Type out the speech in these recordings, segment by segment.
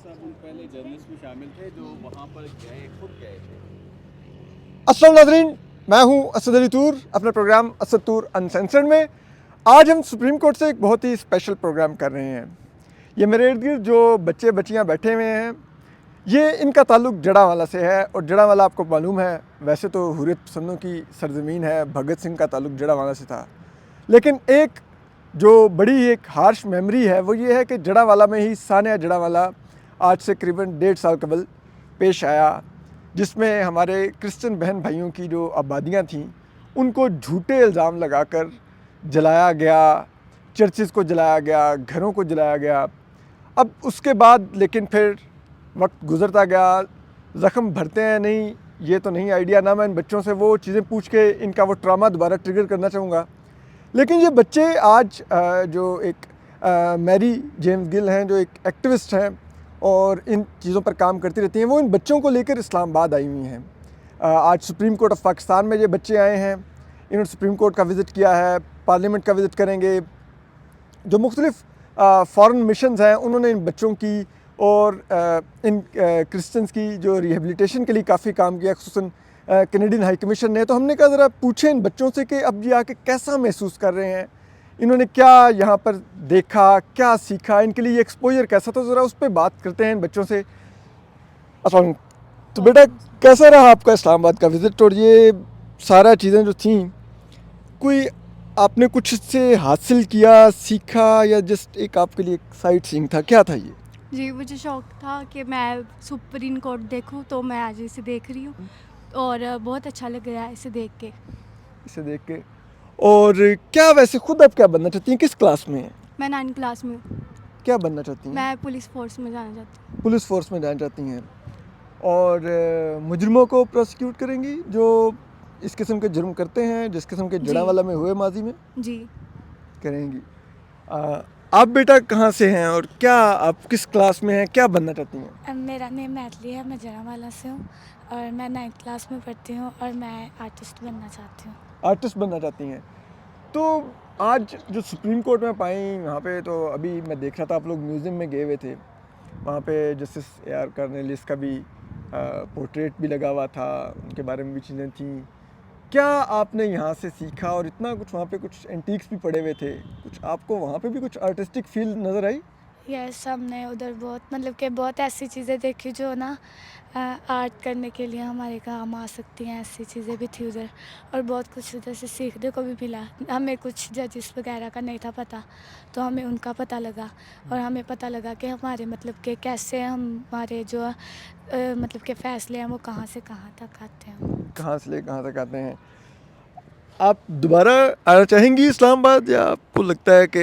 साहब उन पहले जर्नलिस्ट में शामिल थे जो वहाँ पर खुद गए थे। अस्सलाम नाज़रीन, मैं हूं असद अली तूर अपने प्रोग्राम असद तूर अनसेंसर्ड में। आज हम सुप्रीम कोर्ट से एक बहुत ही स्पेशल प्रोग्राम कर रहे हैं। ये मेरे इर्द गिर्द जो बच्चे बच्चियां बैठे हुए हैं, ये इनका ताल्लुक जड़ांवाला से है। और जड़ांवाला आपको मालूम है, वैसे तो हुर्रियत पसंदों की सरजमीन है, भगत सिंह का ताल्लुक जड़ांवाला से था। लेकिन एक जो बड़ी एक हार्श मेमोरी है वो ये है कि जड़ांवाला में ही सानिया जड़ांवाला आज से करीबन 1.5 साल कबल पेश आया, जिसमें हमारे क्रिश्चियन बहन भाइयों की जो आबादियाँ थीं उनको झूठे इल्ज़ाम लगाकर जलाया गया, चर्चेज़ को जलाया गया, घरों को जलाया गया। अब उसके बाद लेकिन फिर वक्त गुज़रता गया, ज़ख्म भरते हैं नहीं, ये तो नहीं आइडिया। ना मैं इन बच्चों से वो चीज़ें पूछ के इनका वो ट्रामा दोबारा ट्रिगर करना चाहूँगा। लेकिन ये बच्चे आज जो एक मैरी जेम्स गिल हैं, जो एक एक्टिविस्ट हैं और इन चीज़ों पर काम करती रहती हैं, वो इन बच्चों को लेकर इस्लामाबाद आई हुई हैं। आज सुप्रीम कोर्ट ऑफ पाकिस्तान में ये बच्चे आए हैं। इन्होंने सुप्रीम कोर्ट का विज़िट किया है, पार्लियामेंट का विज़िट करेंगे। जो मुख्तलिफ़ फ़ॉरेन मिशंस हैं उन्होंने इन बच्चों की और इन क्रिश्चियंस की जो रिहेबिलिटेशन के लिए काफ़ी काम किया, खुसूसन कैनेडियन हाई कमीशन ने। तो हमने कहा ज़रा पूछें इन बच्चों से कि अब ये आके कैसा महसूस कर रहे हैं, इन्होंने क्या यहाँ पर देखा, क्या सीखा, इनके लिए एक्सपोजर कैसा था। ज़रा उस पर बात करते हैं इन बच्चों से। अस्सलाम वालेकुम। तो बेटा, कैसा रहा आपका इस्लामाबाद का विज़िट और ये सारा चीज़ें जो थी, कोई आपने कुछ इससे हासिल किया, सीखा, या जस्ट एक आपके लिए साइट सीइंग था, क्या था ये? जी, मुझे शौक था कि मैं सुप्रीम कोर्ट देखूं, तो मैं आज इसे देख रही हूँ और बहुत अच्छा लग रहा है इसे देख के। इसे देख के। और क्या वैसे खुद आप क्या बनना चाहती हैं, किस क्लास में हैं? मैं 9th क्लास में हूँ। क्या बनना चाहती हैं? मैं पुलिस फोर्स में जाना चाहती हूँ। पुलिस फोर्स में जाना चाहती हैं। और मुजरिमों को प्रोसिक्यूट करेंगी जो इस किस्म के जुर्म करते हैं, जिस किस्म के जी। जड़ांवाला में हुए माजी में जी, करेंगी। आप बेटा कहाँ से हैं और क्या आप किस क्लास में हैं, क्या बनना चाहती हैं? मेरा नेम मैथिली है, मैं जड़ांवाला से हूँ और मैं 9th क्लास में पढ़ती हूँ और मैं आर्टिस्ट बनना चाहती हूँ। आर्टिस्ट बनना चाहती हैं। तो आज जो सुप्रीम कोर्ट में पाई वहाँ पे, तो अभी मैं देख रहा था आप लोग म्यूज़ियम में गए हुए थे, वहाँ पे जस्टिस AR कर्नेलिस का भी पोर्ट्रेट भी लगा हुआ था, उनके बारे में भी चीज़ें थी। क्या आपने यहाँ से सीखा? और इतना कुछ वहाँ पे कुछ एंटीक्स भी पड़े हुए थे, कुछ आपको वहाँ पे भी कुछ आर्टिस्टिक फील नज़र आई? यस, हमने उधर बहुत मतलब कि बहुत ऐसी चीज़ें देखी जो ना आर्ट करने के लिए हमारे काम आ सकती हैं, ऐसी चीज़ें भी थी उधर। और बहुत कुछ उधर से सीखने को भी मिला। हमें कुछ जजेस वगैरह का नहीं था पता, तो हमें उनका पता लगा और हमें पता लगा कि हमारे मतलब कि कैसे हमारे जो मतलब के फ़ैसले हैं वो कहाँ से कहाँ तक आते हैं। कहाँ से ले कहाँ तक आते हैं? आप दोबारा आना चाहेंगी इस्लामाबाद, या आपको लगता है कि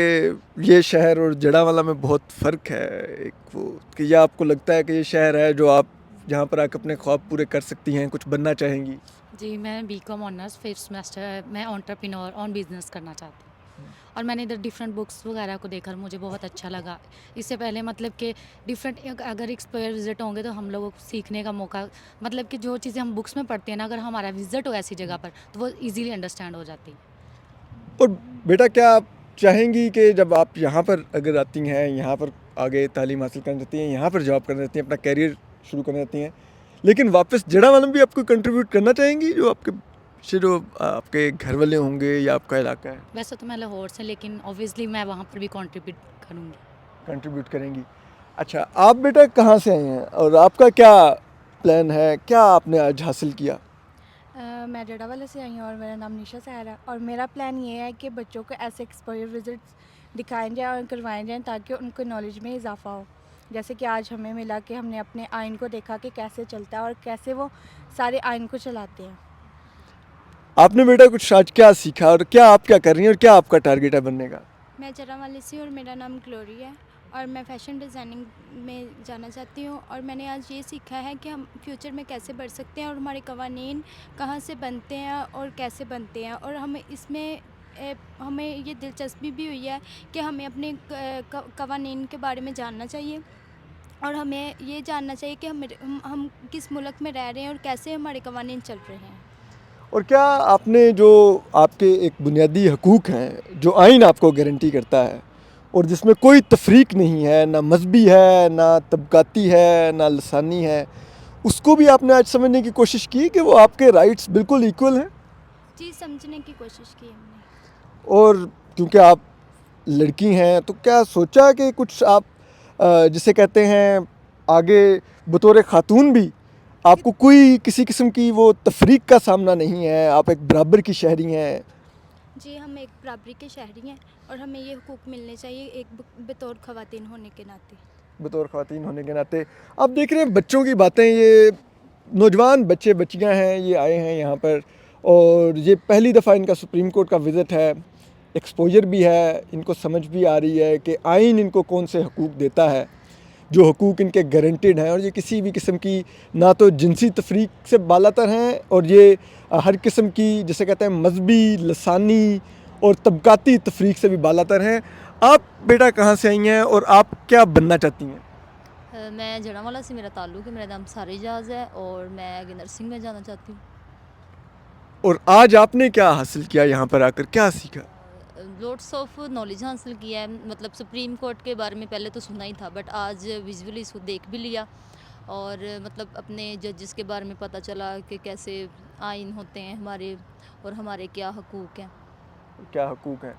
ये शहर और जड़ांवाला में बहुत फ़र्क है, एक वो, कि या आपको लगता है कि ये शहर है जो आप जहाँ पर आकर अपने ख्वाब पूरे कर सकती हैं, कुछ बनना चाहेंगी? जी, मैं बीकॉम ऑनर्स 5th सेमेस्टर, मैं एंटरप्रेन्योर ऑन बिजनेस करना चाहती हूँ। और मैंने इधर डिफरेंट बुक्स वगैरह को देखा, मुझे बहुत अच्छा लगा। इससे पहले मतलब कि डिफरेंट अगर एक्सपोजर विजिट होंगे तो हम लोगों को सीखने का मौका, मतलब कि जो चीज़ें हम बुक्स में पढ़ते हैं ना, अगर हमारा विजिट हो ऐसी जगह पर तो वो इजीली अंडरस्टैंड हो जाती है। और बेटा, क्या आप चाहेंगी कि जब आप यहाँ पर अगर आती हैं, यहाँ पर आगे तालीम हासिल करना चाहती हैं, यहाँ पर जॉब करना चाहती हैं, अपना कैरियर शुरू करना चाहती हैं, लेकिन वापस जड़ांवाला में भी आपको कंट्रीब्यूट करना चाहेंगी, जो आपके से जो आपके घर वाले होंगे या आपका इलाका है, वैसे तो मैं लाहौर से, लेकिन ऑब्वियसली मैं वहाँ पर भी कंट्रीब्यूट करूँगी। कंट्रीब्यूट करेंगी? अच्छा, आप बेटा कहाँ से आए हैं और आपका क्या प्लान है, क्या आपने आज हासिल किया? मैं जड़ांवाला से आई हूँ और मेरा नाम निशा सहर है। और मेरा प्लान ये है कि बच्चों को ऐसे एक्सपोजर विजिट्स दिखाए जाएँ और करवाए जाएँ ताकि उनको नॉलेज में इजाफा हो। जैसे कि आज हमें मिला कि हमने अपने आइन को देखा कि कैसे चलता है और कैसे वो सारे आइन को चलाते हैं। आपने बेटा कुछ आज क्या सीखा और क्या आप क्या कर रही हैं और क्या आपका टारगेट है बनने का? मैं जड़ांवाले से और मेरा नाम ग्लोरी है और मैं फ़ैशन डिज़ाइनिंग में जाना चाहती हूँ। और मैंने आज ये सीखा है कि हम फ्यूचर में कैसे बढ़ सकते हैं और हमारे कवानीन कहाँ से बनते हैं और कैसे बनते हैं। और हमें इसमें हमें ये दिलचस्पी भी हुई है कि हमें अपने कवानीन के बारे में जानना चाहिए और हमें ये जानना चाहिए कि हम किस मुल्क में रह रहे हैं और कैसे हमारे कवानीन चल रहे हैं। और क्या आपने जो आपके एक बुनियादी हकूक़ हैं, जो आइन आपको गारंटी करता है, और जिसमें कोई तफरीक नहीं है, ना मजहबी है, ना तबकाती है, ना लसानी है, उसको भी आपने आज समझने की कोशिश की कि वो आपके राइट्स बिल्कुल इक्वल हैं? जी, समझने की कोशिश की हमने। और क्योंकि आप लड़की हैं तो क्या सोचा कि कुछ आप जिसे कहते हैं आगे बतौर खातून भी आपको कोई किसी किस्म की वो तफरीक का सामना नहीं है, आप एक बराबर की शहरी हैं? जी, हम एक बराबरी के शहरी हैं और हमें ये हुकूक मिलने चाहिए एक बतौर ख़वातीन होने के नाते। बतौर ख़वातीन होने के नाते आप देख रहे हैं बच्चों की बातें, ये नौजवान बच्चे बच्चियां हैं, ये आए हैं यहाँ पर और ये पहली दफ़ा इनका सुप्रीम कोर्ट का विज़िट है, एक्सपोजर भी है, इनको समझ भी आ रही है कि आइन इनको कौन से हकूक़ देता है, जो हकूक़ इनके गारंटेड हैं, और ये किसी भी किस्म की ना तो जिनसी तफरीक से बालातर हैं और ये हर किस्म की जिसे कहते हैं मजहबी, लसानी और तबकाती तफरीक से भी बालातर हैं। आप बेटा कहाँ से आई हैं और आप क्या बनना चाहती हैं? मैं जड़ांवाला से मेरा ताल्लुक़ है, मेरा नाम सारिजाज है और मैं आगे नर्सिंग में जाना चाहती हूँ। और आज आपने क्या हासिल किया यहाँ पर आकर, क्या सीखा? लोट्स ऑफ नॉलेज हासिल किया है, मतलब सुप्रीम कोर्ट के बारे में पहले तो सुना ही था बट आज विजुअली इसको देख भी लिया और मतलब अपने जजेस के बारे में पता चला कि कैसे आइन होते हैं हमारे और हमारे क्या हकूक़ हैं। क्या हकूक़ हैं?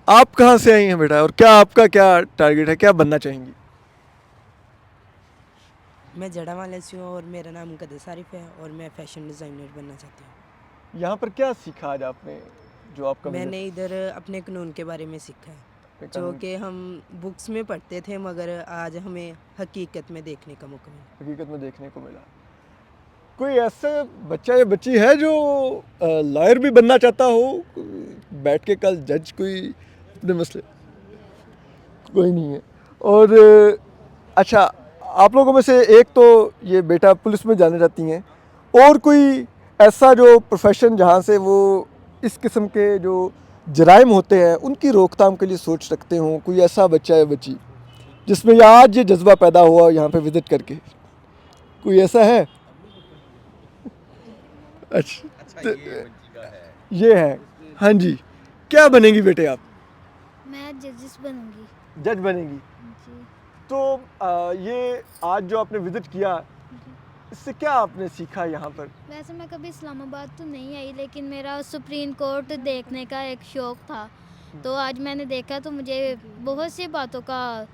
आप कहाँ से आई हैं बेटा और क्या आपका क्या टारगेट है, क्या बनना चाहेंगी? मैं जड़ांवाला से हूँ और मेरा नाम मुक़द्दस आरिफ है और मैं फ़ैशन डिज़ाइनर बनना चाहती हूँ। यहाँ पर क्या सीखा आज आपने जो आपका मैंने इधर अपने कानून के बारे में सीखा है, जो कानून? कि हम बुक्स में पढ़ते थे मगर आज हमें हकीकत में देखने का मौका मिला। हकीकत में देखने को मिला। कोई ऐसा बच्चा या बच्ची है जो लॉयर भी बनना चाहता हो, बैठ के कल जज कोई अपने मसले? कोई नहीं है। और अच्छा, आप लोगों में से एक तो ये बेटा पुलिस में जाना चाहती हैं, और कोई ऐसा जो प्रोफेशन जहाँ से वो इस किस्म के जो जराइम होते हैं उनकी रोकथाम के लिए सोच रखते हों, कोई ऐसा बच्चा या बच्ची जिसमें आज ये जज्बा पैदा हुआ यहाँ पे विजिट करके, कोई ऐसा है? अच्छा, तो ये है। हाँ जी, क्या बनेंगी बेटे आप? मैं जजिस बनूंगी जज बनेंगी। जी। तो ये आज जो आपने विजिट किया, इससे क्या आपने सीखा यहाँ पर? वैसे मैं कभी इस्लामाबाद तो नहीं आई, लेकिन मेरा सुप्रीम कोर्ट देखने का एक शौक़ था, तो आज मैंने देखा तो मुझे बहुत सी बातों का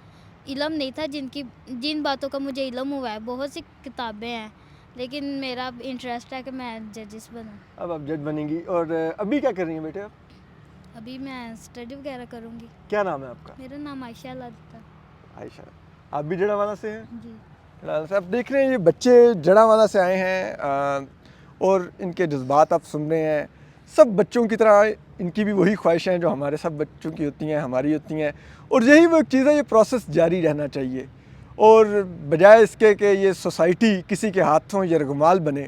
इल्म नहीं था जिन बातों का मुझे इल्म हुआ है। बहुत सी किताबें हैं लेकिन मेरा इंटरेस्ट है कि मैं जजिस बनूं। अब आप जज बनेंगी। और अभी क्या कर रही हैं बेटे आप? अभी मैं स्टडी वगैरह करूंगी। क्या नाम है आपका? मेरा नाम आयशा लादता। आयशा। आप भी जड़ांवाला से हैं? जी। जड़ांवाला से। आप देख रहे हैं ये बच्चे जड़ांवाला से आए हैं और इनके जज्बात आप सुन रहे हैं। सब बच्चों की तरह इनकी भी वही ख्वाहिशें हैं जो हमारे सब बच्चों की होती हैं, हमारी होती हैं, और यही वो एक चीज़ है, ये प्रोसेस जारी रहना चाहिए। और बजाय इसके कि ये सोसाइटी किसी के हाथों यरगमाल बने,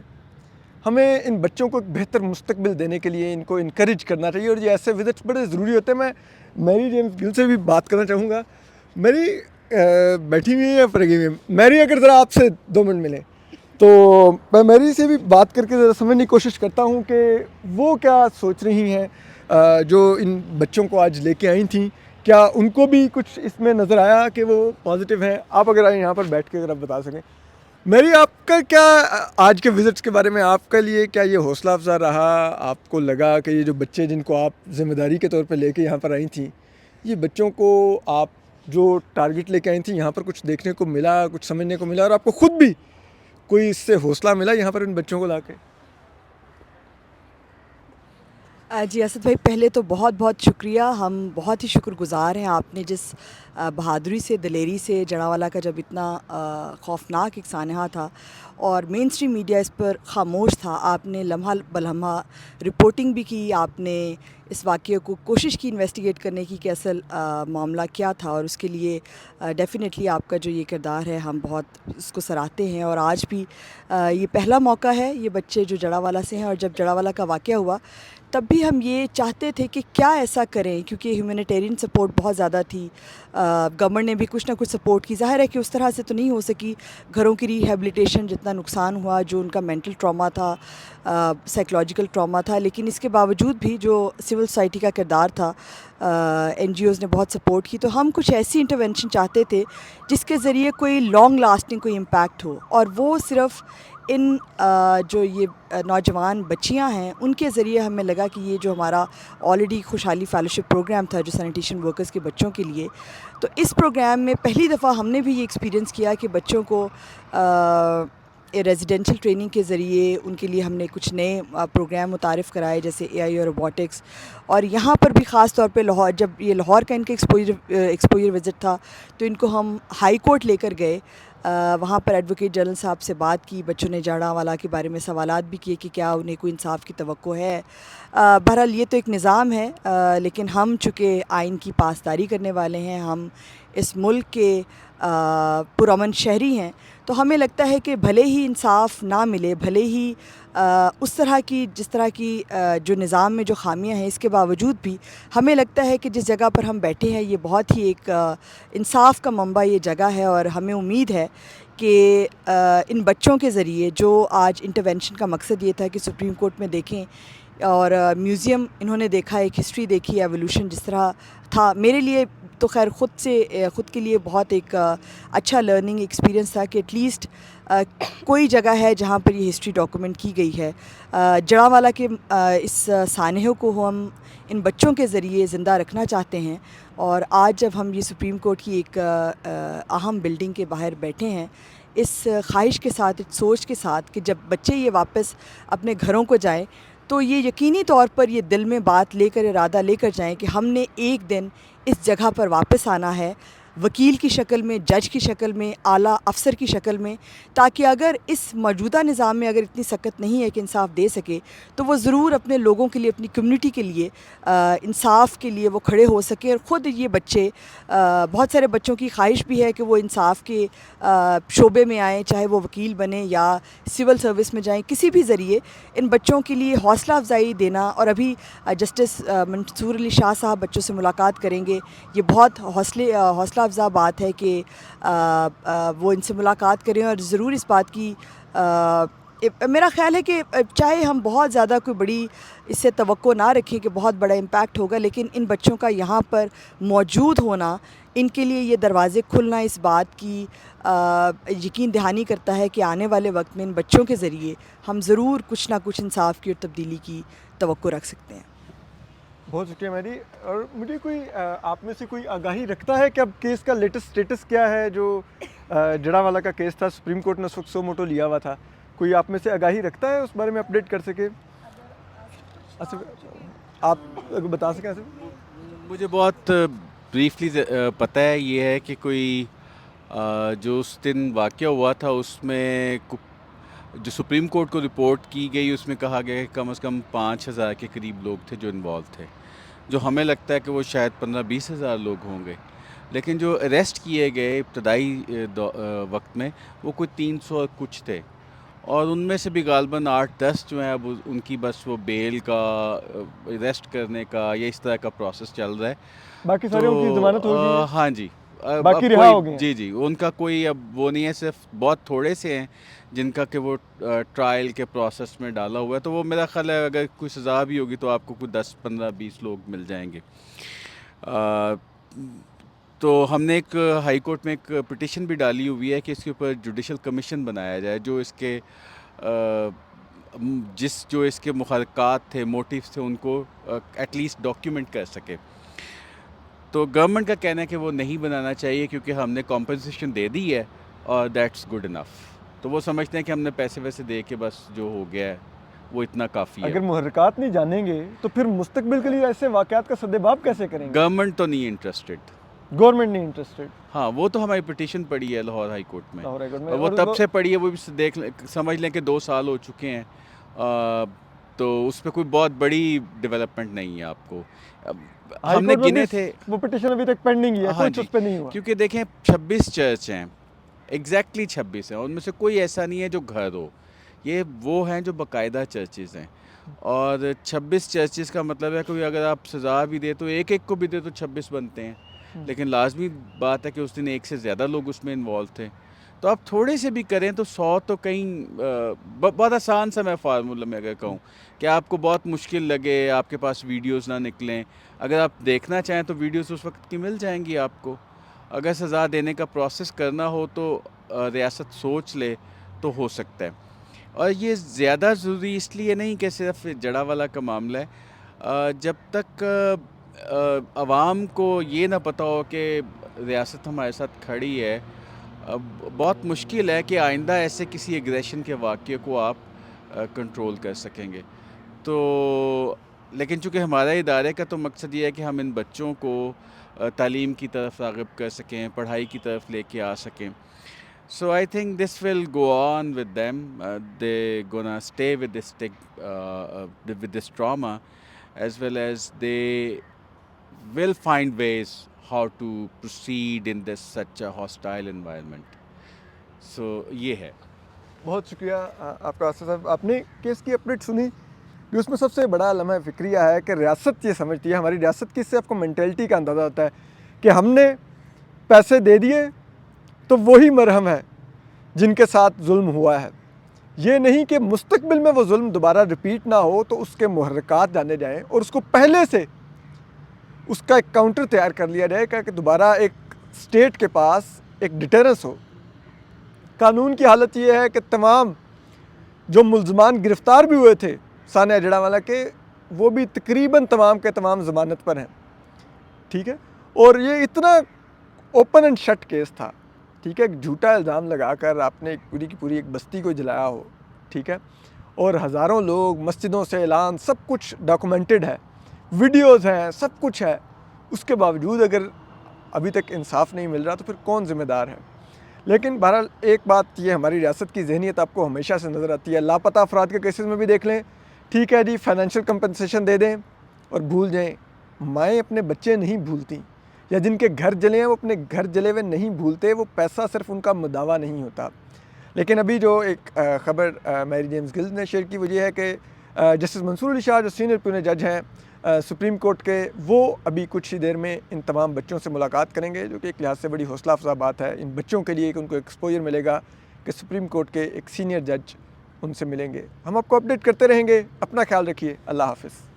हमें इन बच्चों को एक बेहतर मुस्तकबिल देने के लिए इनको इनकरेज करना चाहिए, और ये ऐसे विजिट्स बड़े ज़रूरी होते हैं। मैं मैरी जेम्स गिल से भी बात करना चाहूँगा। मैरी बैठी हुई है या पड़गी हुई है? मैरी, अगर ज़रा आपसे 2 मिनट मिले तो मैं मैरी से भी बात करके ज़रा समझने की कोशिश करता हूँ कि वो क्या सोच रही हैं जो इन बच्चों को आज लेके आई थी। क्या उनको भी कुछ इसमें नज़र आया कि वो पॉजिटिव हैं? आप अगर यहाँ पर बैठ के अगर आप बता सकें। मैरी, आपका क्या आज के विज़िट्स के बारे में आपके लिए क्या ये हौसला अफजा रहा? आपको लगा कि ये जो बच्चे जिनको आप ज़िम्मेदारी के तौर पे लेके यहाँ पर आई थी, ये बच्चों को आप जो टारगेट लेके आई थी यहाँ पर कुछ देखने को मिला, कुछ समझने को मिला, और आपको ख़ुद भी कोई इससे हौसला मिला यहाँ पर इन बच्चों को लाके? जी असद भाई, पहले तो बहुत बहुत शुक्रिया। हम बहुत ही शुक्रगुज़ार हैं, आपने जिस बहादुरी से, दलेरी से जड़ांवाला का जब इतना खौफनाक एक सानहा था और मेन स्ट्रीम मीडिया इस पर खामोश था, आपने लम्हा बलम्हा रिपोर्टिंग भी की, आपने इस वाक़ये को कोशिश की इन्वेस्टिगेट करने की कि असल मामला क्या था, और उसके लिए डेफ़िनेटली आपका जो ये किरदार है हम बहुत इसको सराहते हैं। और आज भी ये पहला मौका है, ये बच्चे जो जड़ांवाला से हैं, और जब जड़ांवाला का वाक़या हुआ तब भी हम ये चाहते थे कि क्या ऐसा करें, क्योंकि ह्यूमैनिटेरियन सपोर्ट बहुत ज़्यादा थी, गवर्नमेंट ने भी कुछ ना कुछ सपोर्ट की। ज़ाहिर है कि उस तरह से तो नहीं हो सकी, घरों की रिहेबिलिटेशन, जितना नुकसान हुआ, जो उनका मेंटल ट्रॉमा था, साइकोलॉजिकल ट्रॉमा था, लेकिन इसके बावजूद भी जो सिविल सिविल सोसाइटी का किरदार था, NGOs ने बहुत सपोर्ट की, तो हम कुछ ऐसी इंटरवेंशन चाहते थे जिसके ज़रिए कोई लॉन्ग लास्टिंग कोई इम्पैक्ट हो, और वो सिर्फ़ इन जो ये नौजवान बच्चियां हैं उनके ज़रिए हमें लगा कि ये जो हमारा ऑलरेडी खुशहाली फेलोशिप प्रोग्राम था जो सैनिटेशन वर्कर्स के बच्चों के लिए, तो इस प्रोग्राम में पहली दफ़ा हमने भी ये एक्सपीरियंस किया कि बच्चों को रेजिडेंशियल ट्रेनिंग के ज़रिए उनके लिए हमने कुछ नए प्रोग्राम मुतारिफ़ कराए, जैसे AI और रोबोटिक्स। और यहाँ पर भी ख़ास तौर पे लाहौर, जब ये लाहौर का इनका एक्सपोजर विज़िट था तो इनको हम हाई कोर्ट लेकर गए, वहाँ पर एडवोकेट जनरल साहब से बात की, बच्चों ने जड़ांवाला के बारे में सवालात भी किए कि क्या उन्हें कोई इंसाफ की तवक्को है। बहरहाल ये तो एक निज़ाम है, लेकिन हम चूँकि आइन की पासदारी करने वाले हैं, हम इस मुल्क के पुरअमन शहरी हैं, तो हमें लगता है कि भले ही इंसाफ ना मिले, भले ही उस तरह की जिस तरह की जो निज़ाम में जो खामियां हैं, इसके बावजूद भी हमें लगता है कि जिस जगह पर हम बैठे हैं ये बहुत ही एक इंसाफ का मंबा ये जगह है, और हमें उम्मीद है कि इन बच्चों के ज़रिए जो आज इंटरवेंशन का मकसद ये था कि सुप्रीम कोर्ट में देखें और म्यूज़ियम इन्होंने देखा, एक हिस्ट्री देखी, एवोल्यूशन जिस तरह था, मेरे लिए तो खैर ख़ुद के लिए बहुत एक अच्छा लर्निंग एक्सपीरियंस था कि एटलीस्ट कोई जगह है जहाँ पर ये हिस्ट्री डॉक्यूमेंट की गई है। जड़ांवाला के इस सानहे को हम इन बच्चों के ज़रिए ज़िंदा रखना चाहते हैं, और आज जब हम ये सुप्रीम कोर्ट की एक अहम बिल्डिंग के बाहर बैठे हैं, इस ख्वाहिश के साथ, इस सोच के साथ कि जब बच्चे ये वापस अपने घरों को जाएं तो ये यकीनी तौर पर ये दिल में बात लेकर, इरादा लेकर जाएं कि हमने एक दिन इस जगह पर वापस आना है, वकील की शक्ल में, जज की शक्ल में, आला अफसर की शक्ल में, ताकि अगर इस मौजूदा निज़ाम में अगर इतनी सख्त नहीं है कि इंसाफ दे सके, तो वो ज़रूर अपने लोगों के लिए, अपनी कम्युनिटी के लिए इंसाफ के लिए वो खड़े हो सके। और ख़ुद ये बच्चे, बहुत सारे बच्चों की ख्वाहिश भी है कि वो इंसाफ के शोबे में आएँ, चाहे वो वकील बने या सिविल सर्विस में जाएँ, किसी भी ज़रिए इन बच्चों के लिए हौसला अफजाई देना। और अभी जस्टिस मंसूर अली शाह साहब बच्चों से मुलाकात करेंगे, ये बहुत हौसला अफजा बात है कि वो इनसे मुलाकात करें, और ज़रूर इस बात की मेरा ख़्याल है कि चाहे हम बहुत ज़्यादा कोई बड़ी इससे तवक्को ना रखें कि बहुत बड़ा इम्पैक्ट होगा, लेकिन इन बच्चों का यहाँ पर मौजूद होना, इनके लिए ये दरवाज़े खुलना इस बात की यकीन दहानी करता है कि आने वाले वक्त में इन बच्चों के ज़रिए हम ज़रूर कुछ ना कुछ इंसाफ की और तब्दीली की तवक्को रख सकते हैं। बहुत शुक्रिया मैरी। और मुझे कोई आप में से कोई आगाही रखता है कि अब केस का लेटेस्ट स्टेटस क्या है? जो जड़ांवाला का केस था, सुप्रीम कोर्ट ने उस वक्त सो मोटो लिया हुआ था, कोई आप में से आगाही रखता है उस बारे में, अपडेट कर सके? आप बता सकें? मुझे बहुत ब्रीफली पता है ये है कि कोई जो उस दिन वाक़या हुआ था उसमें जो सुप्रीम कोर्ट को रिपोर्ट की गई उसमें कहा गया कि कम से कम 5,000 के करीब लोग थे जो इन्वॉल्व थे, जो हमें लगता है कि वो शायद 15-20 हज़ार लोग होंगे। लेकिन जो अरेस्ट किए गए इब्तदाई वक्त में वो कोई 300 कुछ थे, और उनमें से भी गालबन 8-10 जो हैं अब उनकी बस वो बेल का, अरेस्ट करने का या इस तरह का प्रोसेस चल रहा है। बाकी सारे उनकी ज़मानत हो गई है? हाँ जी, बाकी रिहा हो गए? जी, उनका कोई अब वो नहीं है, सिर्फ बहुत थोड़े से हैं जिनका कि वो ट्रायल के प्रोसेस में डाला हुआ है। तो वो मेरा ख्याल है अगर कोई सज़ा भी होगी तो आपको कोई 10, 15, 20 लोग मिल जाएंगे। तो हमने एक हाई कोर्ट में एक पिटिशन भी डाली हुई है कि इसके ऊपर जुडिशल कमीशन बनाया जाए, जो इसके जो इसके मुखालफात थे, मोटिव्स थे, उनको एटलीस्ट डॉक्यूमेंट कर सके। तो गवर्नमेंट का कहना है कि वो नहीं बनाना चाहिए क्योंकि हमने कॉम्पनसेशन दे दी है और दैट्स गुड इनफ। तो वो समझते हैं कि हमने पैसे वैसे दे के बस जो हो गया है वो इतना काफ़ी है। अगर मुहर्रिकात नहीं जानेंगे तो फिर मुस्तकबिल के लिए ऐसे वाक़यात का सद्देबाब कैसे करेंगे? गवर्नमेंट तो नहीं इंटरेस्टेड। गवर्नमेंट नहीं इंटरेस्टेड? हाँ, वो तो हमारी पिटीशन पड़ी है लाहौर हाई कोर्ट में, और वो तब से पड़ी है, वो भी देख समझ लें कि 2 साल हो चुके हैं। तो उस पर कोई बहुत बड़ी डेवलपमेंट नहीं है। आपको हमने गिने थे, वो पिटीशन अभी तक पेंडिंग है। हाँ कुछ उस पे नहीं हुआ, क्योंकि देखें 26 चर्च हैं, एग्जैक्टली 26 हैं, उनमें से कोई ऐसा नहीं है जो घर हो, ये वो हैं जो बाकायदा चर्चेज़ हैं। और 26 चर्चेज़ का मतलब है कोई अगर आप सज़ा भी दे तो एक को भी दे तो 26 बनते हैं, लेकिन लाजमी बात है कि उस दिन एक से ज़्यादा लोग उसमें इन्वॉल्व थे। तो आप थोड़े से भी करें तो 100 तो कहीं बहुत आसान सा मैं फार्मूला में अगर कहूँ कि आपको बहुत मुश्किल लगे, आपके पास वीडियोस ना निकलें, अगर आप देखना चाहें तो वीडियोस उस वक्त की मिल जाएंगी आपको। अगर सज़ा देने का प्रोसेस करना हो तो रियासत सोच ले तो हो सकता है। और ये ज़्यादा ज़रूरी इसलिए नहीं कि सिर्फ जड़ावाला का मामला है, जब तक आवाम को ये ना पता हो कि रियासत हमारे साथ खड़ी है, बहुत मुश्किल है कि आइंदा ऐसे किसी एग्रेशन के वाक़ये को आप कंट्रोल कर सकेंगे। तो लेकिन चूँकि हमारे इदारे का तो मकसद ये है कि हम इन बच्चों को तालीम की तरफ राग़िब कर सकें, पढ़ाई की तरफ लेके आ सकें। So I think this will go on with them. They're gonna stay with with this trauma, as well as they will find ways how to proceed in this such a hostile environment. So ये है। बहुत शुक्रिया आपका आसिफ साहब, आपने case की update सुनी। कि उसमें सबसे बड़ा लम्हा फ़िक्रिया है कि रियासत ये समझती है, हमारी रियासत की, इससे आपको मेंटेलिटी का अंदाज़ा होता है कि हमने पैसे दे दिए तो वही मरहम है जिनके साथ जुल्म हुआ है। ये नहीं कि मुस्तकबिल में वो जुल्म दोबारा रिपीट ना हो तो उसके मुहर्रिकात जाने जाएं और उसको पहले से उसका एक काउंटर तैयार कर लिया जाए कि दोबारा एक स्टेट के पास एक डिटेरेंस हो। कानून की हालत ये है कि तमाम जो मुल्ज़मान गिरफ़्तार भी हुए थे सानिया जड़ावाला के, वो भी तकरीबन तमाम के तमाम ज़मानत पर हैं, ठीक है। और ये इतना ओपन एंड शट केस था, ठीक है। झूठा इल्ज़ाम लगाकर आपने पूरी की पूरी एक बस्ती को जलाया हो, ठीक है। और हज़ारों लोग, मस्जिदों से ऐलान, सब कुछ डॉक्यूमेंटेड है, वीडियोज़ हैं, सब कुछ है। उसके बावजूद अगर अभी तक इंसाफ नहीं मिल रहा तो फिर कौन ज़िम्मेदार है। लेकिन बहरहाल एक बात ये, हमारी रियासत की ज़हनियत आपको हमेशा से नज़र आती है। लापता अफराद के केसेस में भी देख लें, ठीक है जी, फाइनेंशियल कंपनसेशन दे दें और भूल जाएं। माएँ अपने बच्चे नहीं भूलती, या जिनके घर जले हैं वो अपने घर जले हुए नहीं भूलते। वो पैसा सिर्फ उनका मुदावा नहीं होता। लेकिन अभी जो एक ख़बर मैरी जेम्स गिल्ड ने शेयर की, वो ये है कि जस्टिस मंसूर अली शाह जो सीनियर प्यून जज हैं सुप्रीम कोर्ट के, वो अभी कुछ ही देर में इन तमाम बच्चों से मुलाकात करेंगे, जो कि एक लिहाज से बड़ी हौसला अफजा बात है इन बच्चों के लिए कि उनको एक्सपोजर मिलेगा कि सुप्रीम कोर्ट के एक सीनियर जज उनसे मिलेंगे। हम आपको अपडेट करते रहेंगे। अपना ख्याल रखिए। अल्लाह हाफ़िज़।